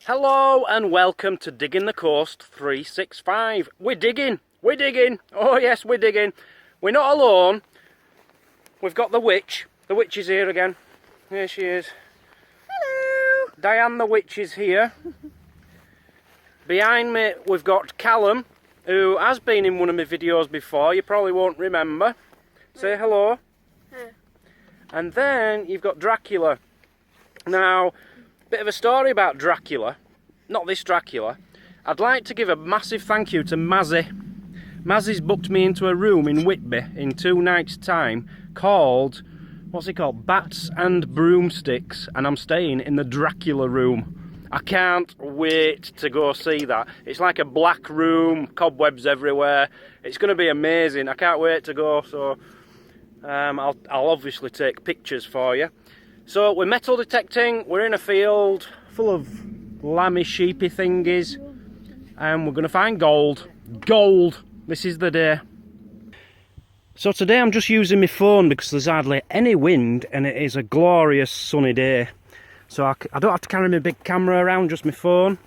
Hello and welcome to Digging the Coast 365. We're digging. Oh yes, we're digging. We're not alone. We've got the witch. The witch is here again. Here she is. Hello. Diane the witch is here. Behind me we've got Callum, who has been in one of my videos before. You probably won't remember. Say hello. Hey. And then you've got Dracula. Now, bit of a story about Dracula. Not this Dracula. I'd like to give a massive thank you to Mazzy. Mazzy's booked me into a room in Whitby in 2 nights' time called, what's it called? Bats and Broomsticks, and I'm staying in the Dracula room. I can't wait to go see that. It's like a black room, cobwebs everywhere. It's going to be amazing. I can't wait to go, so I'll obviously take pictures for you. So we're metal detecting, we're in a field full of lammy sheepy thingies, and we're going to find gold. Gold! This is the day. So today I'm just using my phone because there's hardly any wind and it is a glorious sunny day. So I don't have to carry my big camera around, just my phone.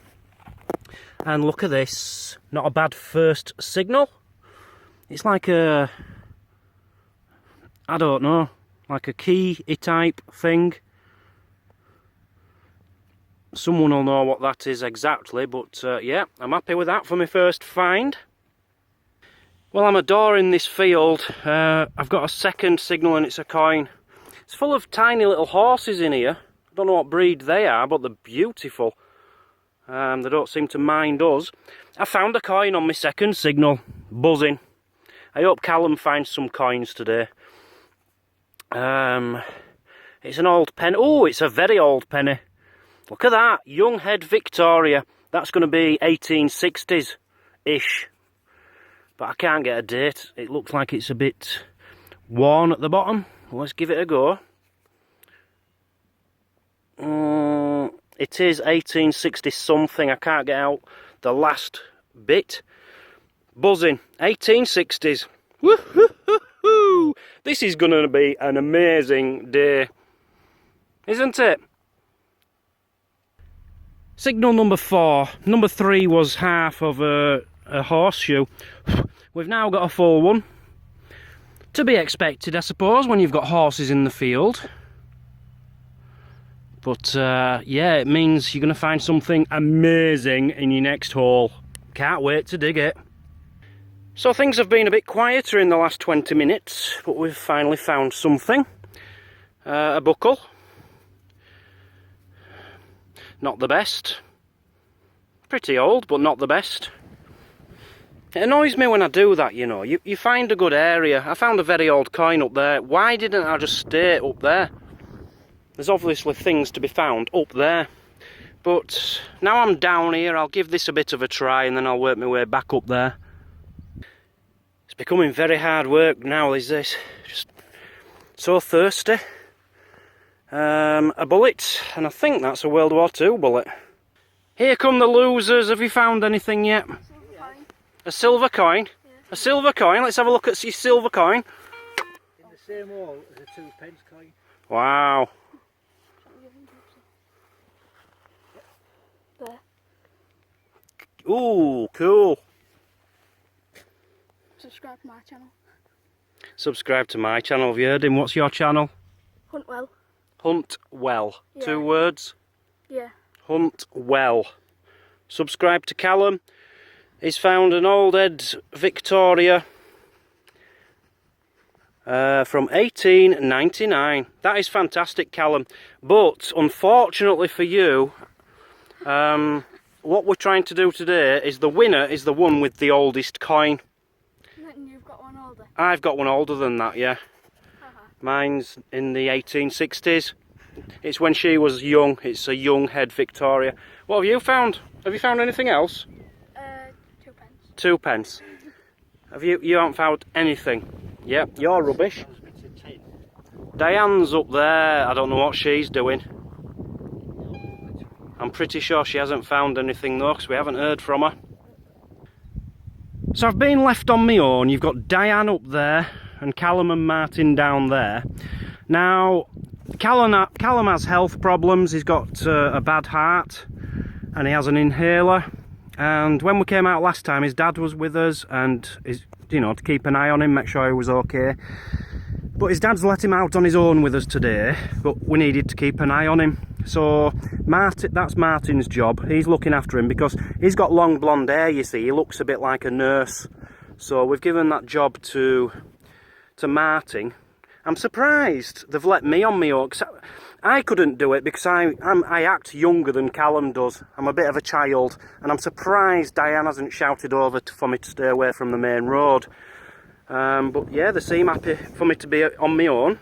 And look at this, not a bad first signal. It's like a, I don't know, like a key type thing. Someone will know what that is exactly, but yeah, I'm happy with that for my first find. Well, I'm adoring this field. I've got a second signal and it's a coin. It's full of tiny little horses in here. I don't know what breed they are, but they're beautiful. They don't seem to mind us. I found a coin on my second signal. Buzzing. I hope Callum finds some coins today. It's an old penny. Oh, it's a very old penny. Look at that. Young Head Victoria. That's going to be 1860s-ish. But I can't get a date. It looks like it's a bit worn at the bottom. Let's give it a go. It is 1860 something. I can't get out the last bit. Buzzing. 1860s. Woo-hoo-hoo-hoo! This is going to be an amazing day. Isn't it? Signal number 4. Number 3 was half of a horseshoe. We've now got a full one. To be expected, I suppose, when you've got horses in the field. But yeah, it means you're going to find something amazing in your next hole. Can't wait to dig it. So things have been a bit quieter in the last 20 minutes, but we've finally found something. A buckle. Not the best. Pretty old, but not the best. It annoys me when I do that, you know. You find a good area. I found a very old coin up there. Why didn't I just stay up there? There's obviously things to be found up there. But now I'm down here, I'll give this a bit of a try and then I'll work my way back up there. It's becoming very hard work now, is this? Just so thirsty. A bullet, and I think that's a World War II bullet. Here come the losers. Have you found anything yet? A silver coin? Yeah. A silver coin? Let's have a look at your silver coin. In the same hole as a 2p coin. Wow. There. Ooh, cool. Subscribe to my channel. Subscribe to my channel. Have you heard him? What's your channel? Hunt well. Hunt well. Yeah. 2 words? Yeah. Hunt well. Subscribe to Callum. He's found an old Head Victoria from 1899. That is fantastic, Callum. But unfortunately for you, what we're trying to do today is the winner is the one with the oldest coin. And you've got one older? I've got one older than that, yeah. Mine's in the 1860s. It's when she was young. It's a young Head Victoria. What have you found? Have you found anything else? 2p. 2p. Have you haven't found anything? Yep, you're rubbish. Diane's up there. I don't know what she's doing. I'm pretty sure she hasn't found anything though, because we haven't heard from her. So I've been left on my own. You've got Diane up there and Callum and Martin down there. Now, Callum has health problems. He's got a bad heart. and he has an inhaler. And when we came out last time, his dad was with us, and you know, to keep an eye on him, make sure he was okay. But his dad's let him out on his own with us today, but we needed to keep an eye on him. So Martin, that's Martin's job. He's looking after him because he's got long blonde hair, you see. He looks a bit like a nurse. So we've given that job to Martin. I'm surprised they've let me on my own. I couldn't do it because I act younger than Callum does. I'm a bit of a child, and I'm surprised Diane hasn't shouted over for me to stay away from the main road. But yeah, they seem happy for me to be on my own.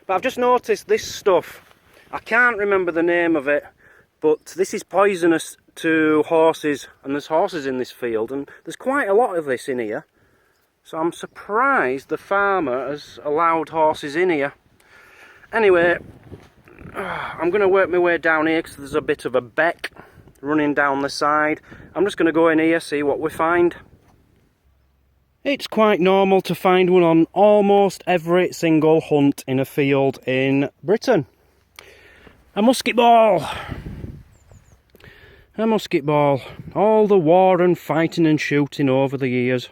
But I've just noticed this stuff. I can't remember the name of it, but this is poisonous to horses, and there's horses in this field, and there's quite a lot of this in here. So I'm surprised the farmer has allowed horses in here. Anyway, I'm going to work my way down here because there's a bit of a beck running down the side. I'm just going to go in here, see what we find. It's quite normal to find one on almost every single hunt in a field in Britain. A musket ball. A musket ball. All the war and fighting and shooting over the years.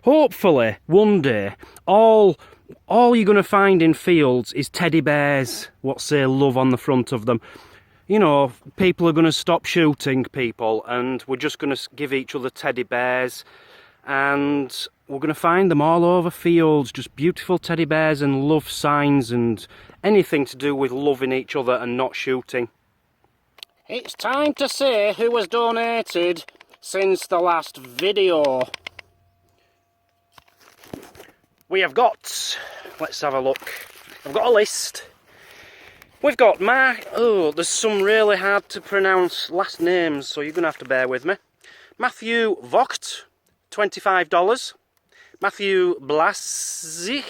Hopefully, one day, all you're going to find in fields is teddy bears, what say love on the front of them. You know, people are going to stop shooting people, and we're just going to give each other teddy bears, and we're going to find them all over fields, just beautiful teddy bears and love signs and anything to do with loving each other and not shooting. It's time to say who has donated since the last video. We have got, let's have a look, I've got a list. We've got there's some really hard to pronounce last names, so you're going to have to bear with me. Matthew Vogt, $25. Matthew Blasich,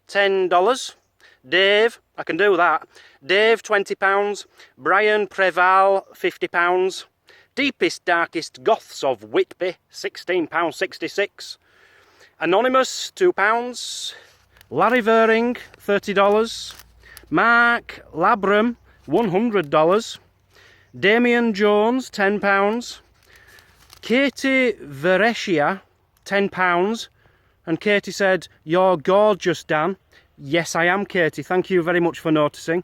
$10. Dave, I can do that. Dave, £20. Brian Preval, £50. Deepest Darkest Goths of Whitby, £16.66. Anonymous, £2. Larry Vering, $30. Mark Labram, $100. Damien Jones, £10. Katie Veresia, £10. And Katie said, "You're gorgeous, Dan." Yes, I am, Katie. Thank you very much for noticing.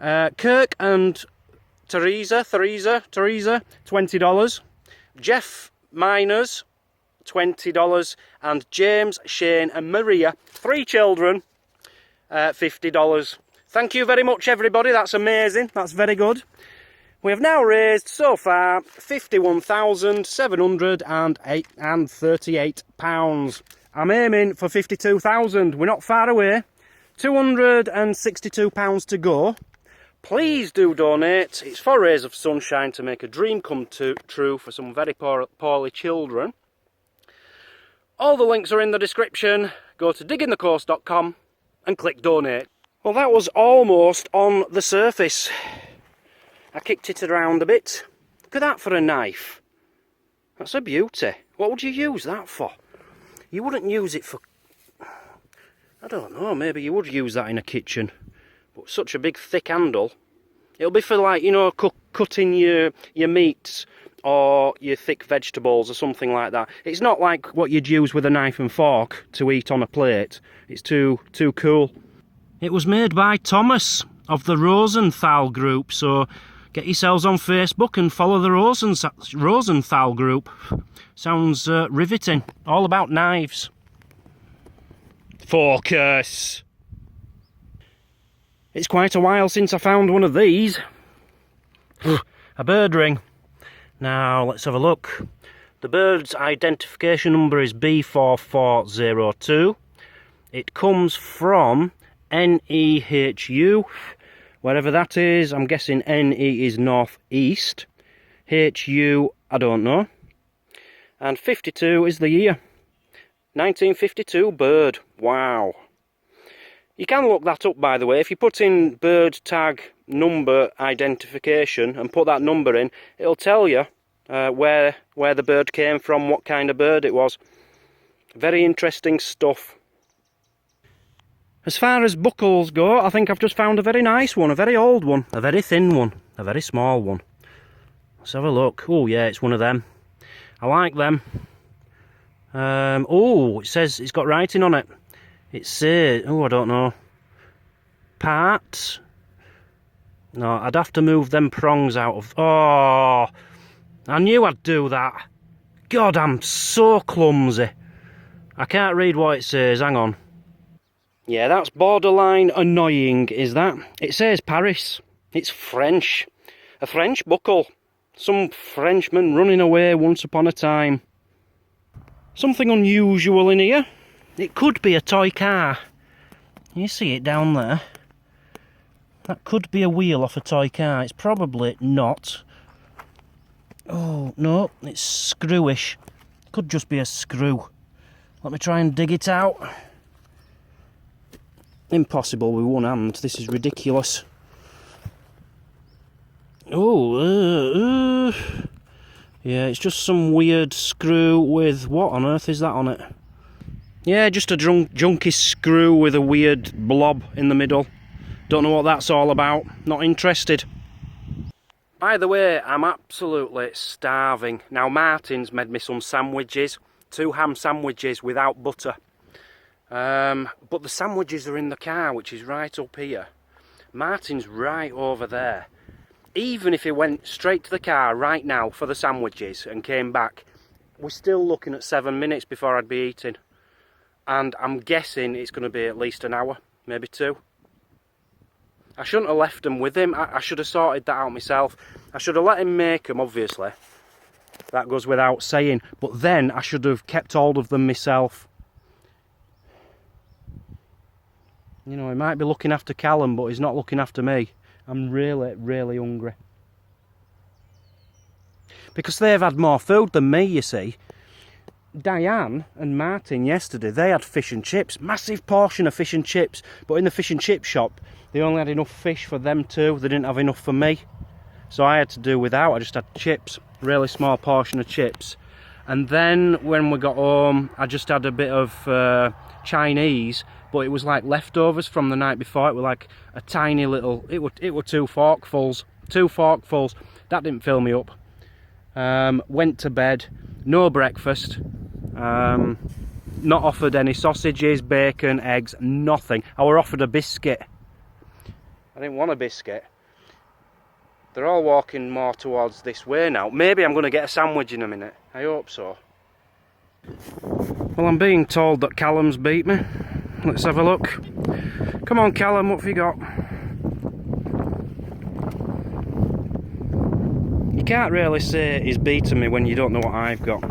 Kirk and Teresa, $20. Jeff Miners, $20. And James, Shane and Maria, 3 children, $50. Thank you very much, everybody. That's amazing. That's very good. We have now raised so far £51,738. I'm aiming for 52,000. We're not far away. £262 to go. Please do donate. It's for Rays of Sunshine to make a dream come true for some very poorly children. All the links are in the description. Go to diggingthecourse.com and click donate. Well, that was almost on the surface. I kicked it around a bit. Look at that for a knife. That's a beauty. What would you use that for? You wouldn't use it for... I don't know, maybe you would use that in a kitchen. But such a big thick handle. It'll be for, like, you know, cutting your meats or your thick vegetables or something like that. It's not like what you'd use with a knife and fork to eat on a plate. It's too cool. It was made by Thomas of the Rosenthal group, so get yourselves on Facebook and follow the Rosenthal group. Sounds riveting. All about knives. Focus! It's quite a while since I found one of these. A bird ring. Now, let's have a look. The bird's identification number is B4402. It comes from NEHU, wherever that is. I'm guessing NE is northeast. HU, I don't know. And 52 is the year. 1952 bird. Wow. You can look that up, by the way. If you put in bird tag number identification and put that number in, it'll tell you where the bird came from, what kind of bird it was. Very interesting stuff. As far as buckles go, I think I've just found a very nice one, a very old one, a very thin one, a very small one. Let's have a look. Oh yeah, it's one of them. I like them. Oh, it says it's got writing on it. It says, oh, I don't know. Part. No, I'd have to move them prongs out of. Oh, I knew I'd do that. God, I'm so clumsy. I can't read what it says. Hang on. Yeah, that's borderline annoying, is that? It says Paris. It's French. A French buckle. Some Frenchman running away once upon a time. Something unusual in here. It could be a toy car. You see it down there? That could be a wheel off a toy car. It's probably not. Oh, no, it's screwish. Could just be a screw. Let me try and dig it out. Impossible with one hand. This is ridiculous. Oh, yeah, it's just some weird screw with... What on earth is that on it? Yeah, just a junky screw with a weird blob in the middle. Don't know what that's all about. Not interested. By the way, I'm absolutely starving. Now, Martin's made me some sandwiches. 2 ham sandwiches without butter. But the sandwiches are in the car, which is right up here. Martin's right over there. Even if he went straight to the car right now for the sandwiches and came back, we're still looking at 7 minutes before I'd be eating. And I'm guessing it's going to be at least an hour, maybe 2. I shouldn't have left them with him. I should have sorted that out myself. I should have let him make them, obviously. That goes without saying. But then I should have kept hold of them myself. You know, he might be looking after Callum, but he's not looking after me. I'm really, really hungry. Because they've had more food than me, you see. Diane and Martin yesterday, they had fish and chips. Massive portion of fish and chips. But in the fish and chip shop, they only had enough fish for them too. They didn't have enough for me. So I had to do without. I just had chips. Really small portion of chips. And then when we got home, I just had a bit of Chinese. But it was like leftovers from the night before. It was like a tiny little... It were 2 forkfuls. 2 forkfuls. That didn't fill me up. Went to bed. No breakfast. Not offered any sausages, bacon, eggs, nothing. I were offered a biscuit. I didn't want a biscuit. They're all walking more towards this way now. Maybe I'm going to get a sandwich in a minute. I hope so. Well, I'm being told that Callum's beat me. Let's have a look. Come on, Callum, what have you got? You can't really say he's beaten me when you don't know what I've got.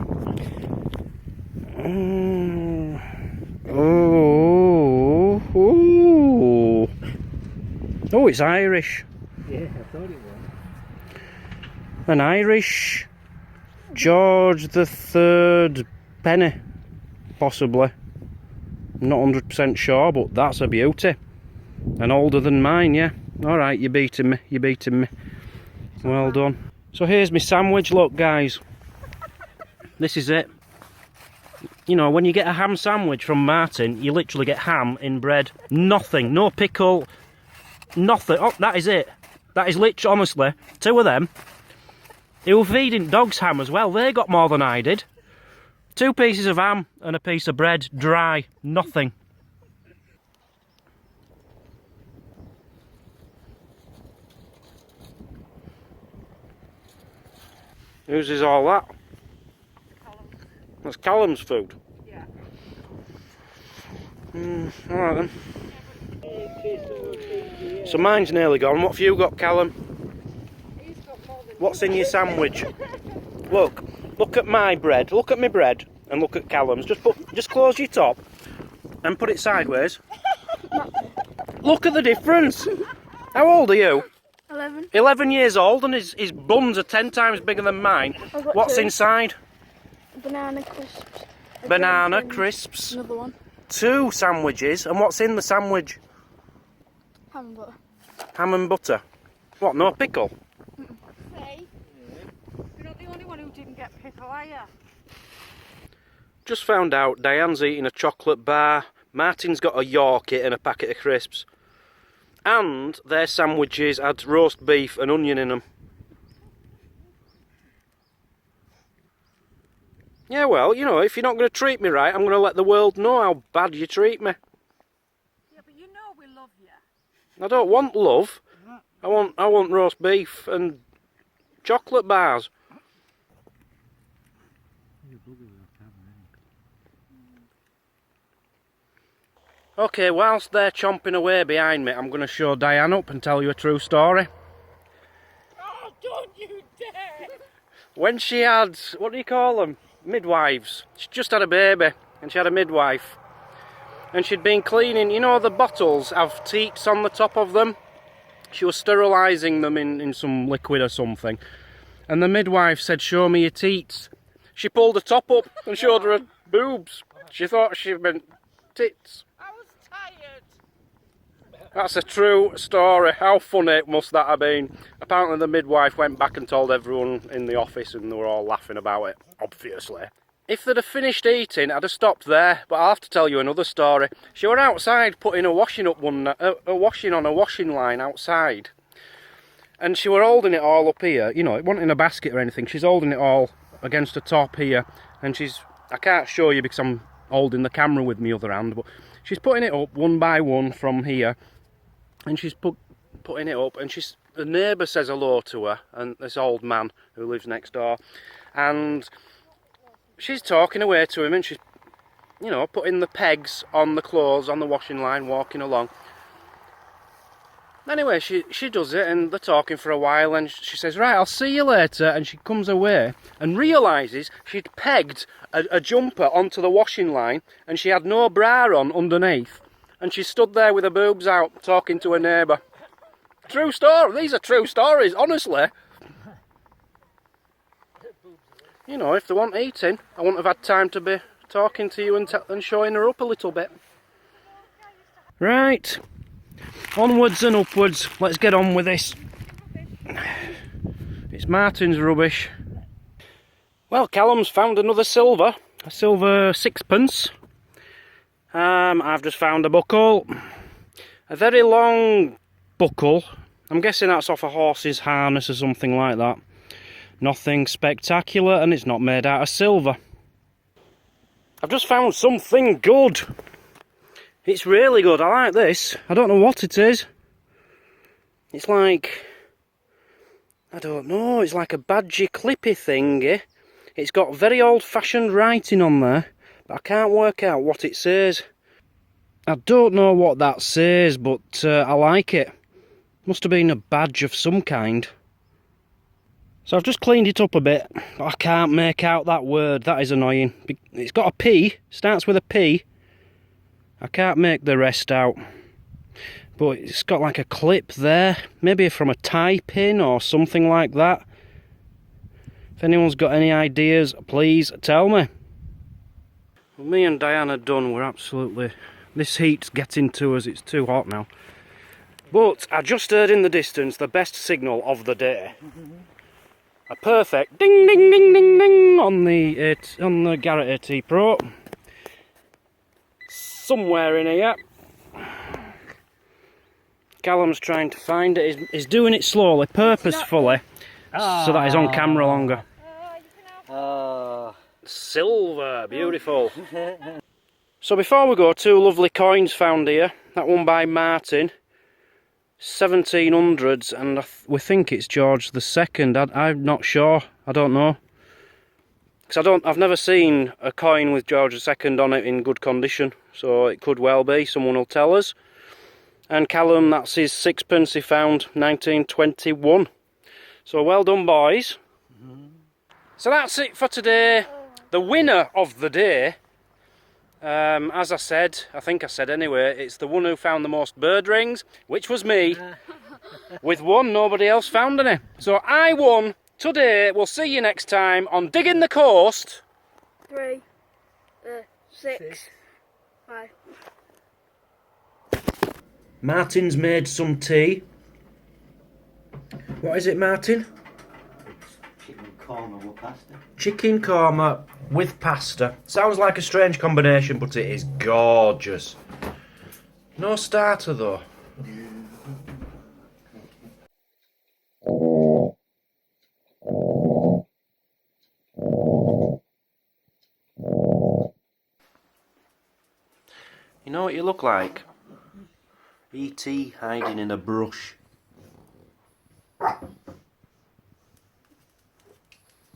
Oh, it's Irish. Yeah, I thought it was. An Irish George III penny, possibly. I'm not 100% sure, but that's a beauty. And older than mine, yeah. Alright, you're beating me, you're beating me. Well done. So here's my sandwich, look guys. This is it. You know, when you get a ham sandwich from Martin, you literally get ham in bread. Nothing, no pickle, nothing. Oh, that is it. That is literally, honestly, 2 of them. They were feeding dogs ham as well. They got more than I did. 2 pieces of ham and a piece of bread, dry, nothing. Whose is all that? Callum. That's Callum's food. Yeah. Alright then. So mine's nearly gone. What have you got, Callum? He's got more than What's in your sandwich? Look at my bread. Look at my bread and look at Callum's. Just close your top and put it sideways. Look at the difference. How old are you? 11. 11 years old, and his buns are 10 times bigger than mine. I've got What's 2. inside? Banana crisps. A Banana drink and crisps. Another one. 2 sandwiches, and what's in the sandwich? Ham and butter. Ham and butter. What, no pickle? Hey, you're not the only one who didn't get pickle, are you? Just found out Diane's eating a chocolate bar, Martin's got a Yorkie and a packet of crisps. And their sandwiches had roast beef and onion in them. Yeah, well, you know, if you're not going to treat me right, I'm going to let the world know how bad you treat me. Yeah, but you know we love you. I don't want love. I want roast beef and chocolate bars. Okay, whilst they're chomping away behind me, I'm going to show Diane up and tell you a true story. Oh, don't you dare! When she had, what do you call them? Midwives. She just had a baby and she had a midwife. And she'd been cleaning, you know, the bottles have teats on the top of them. She was sterilising them in some liquid or something. And the midwife said, "Show me your teats." She pulled the top up and showed her boobs. She thought she meant tits. I was tired. That's a true story. How funny must that have been? Apparently the midwife went back and told everyone in the office and they were all laughing about it, obviously. If they'd have finished eating, I'd have stopped there, but I'll have to tell you another story. She were outside putting a washing up a washing on a washing line outside. And she were holding it all up here, you know, it wasn't in a basket or anything. She's holding it all against the top here. And I can't show you because I'm holding the camera with my other hand, but she's putting it up one by one from here. And she's putting it up, and the neighbour says hello to her, and this old man who lives next door. And she's talking away to him, and she's, you know, putting the pegs on the clothes on the washing line, walking along. Anyway, she does it, and they're talking for a while, and she says, "Right, I'll see you later," and she comes away and realises she'd pegged a jumper onto the washing line, and she had no bra on underneath, and she stood there with her boobs out, talking to her neighbour. True story, these are true stories, honestly. You know, if they weren't eating, I wouldn't have had time to be talking to you and showing her up a little bit. Right. Onwards and upwards, let's get on with this. It's Martin's rubbish. Well, Callum's found another silver, a silver sixpence. I've just found a buckle, a very long buckle. I'm guessing that's off a horse's harness or something like that. Nothing spectacular, and it's not made out of silver. I've just found something good. It's really good. I like this. I don't know what it is. It's like, I don't know, it's like a badgy clippy thingy. It's got very old-fashioned writing on there, but I can't work out what it says. I don't know what that says, but I like it. Must have been a badge of some kind. So I've just cleaned it up a bit, but I can't make out that word. That is annoying. It's got a P, starts with a P. I can't make the rest out. But it's got like a clip there, maybe from a tie pin or something like that. If anyone's got any ideas, please tell me. Well, me and Diane are done. We're absolutely... This heat's getting to us, it's too hot now. But I just heard in the distance the best signal of the day. A perfect ding ding ding ding ding on the Garrett AT Pro. Somewhere in here. Callum's trying to find it. He's doing it slowly, purposefully, so that he's on camera longer. Silver, beautiful. So before we go, two lovely coins found here. That one by Martin, 1700s, and we think it's George II. I'm not sure. I don't know. Because I've never seen a coin with George II on it in good condition, so it could well be. Someone will tell us. And Callum, that's his sixpence he found, 1921. So well done, boys. So that's it for today. The winner of the day, as I said, I think I said anyway, it's the one who found the most bird rings, which was me. With one, nobody else found any. So I won today. We'll see you next time on Digging the Coast. 3, 6, 5. Martin's made some tea. What is it, Martin? Chicken korma with pasta. Chicken korma with pasta. Sounds like a strange combination, but it is gorgeous. No starter though. You know what you look like? E.T. hiding in a brush.